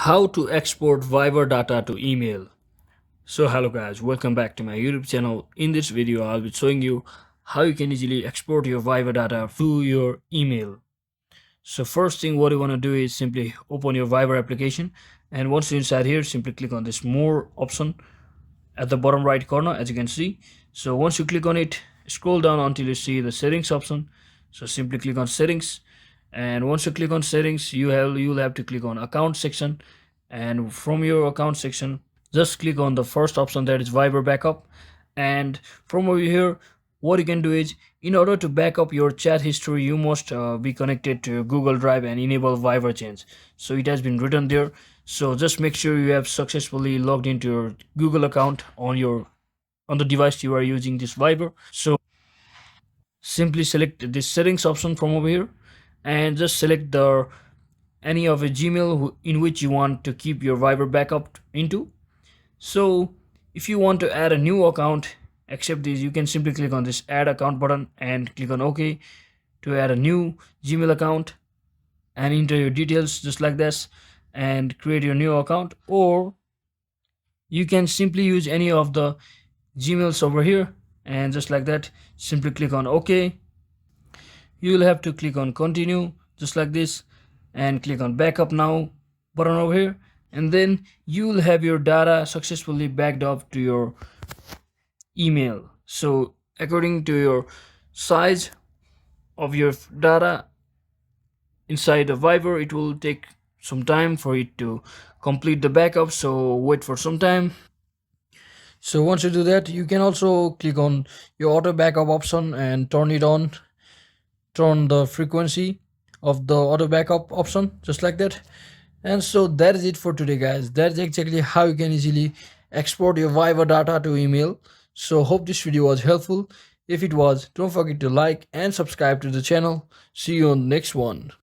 How to export Viber data to email. So hello guys, welcome back to my YouTube channel. In this video I'll be showing you how you can easily export your Viber data to your email. So first thing what you want to do is simply open your Viber application, and once you're inside here simply click on this more option at the bottom right corner, as you can see. So once you click on it, scroll down until you see the settings option. So simply click on settings, and once you click on settings you'll have to click on account section, and from your account section just click on the first option, that is Viber backup. And from over here what you can do is, in order to back up your chat history you must be connected to Google Drive and enable Viber change. So it has been written there, so just make sure you have successfully logged into your Google account on the device you are using this Viber. So simply select this settings option from over here and just select the any of a Gmail in which you want to keep your Viber backup into. So if you want to add a new account, accept this, you can simply click on this add account button and click on OK to add a new Gmail account and enter your details just like this and create your new account. Or you can simply use any of the Gmails over here, and just like that simply click on OK. You will have to click on continue just like this and click on backup now button over here, and then you will have your data successfully backed up to your email. So according to your size of your data inside the Viber, it will take some time for it to complete the backup, so wait for some time. So once you do that, you can also click on your auto backup option and turn it on, turn the frequency of the auto backup option just like that. And so that is it for today guys. That's exactly how you can easily export your Viber data to email. So hope this video was helpful. If it was, don't forget to like and subscribe to the channel. See you on the next one.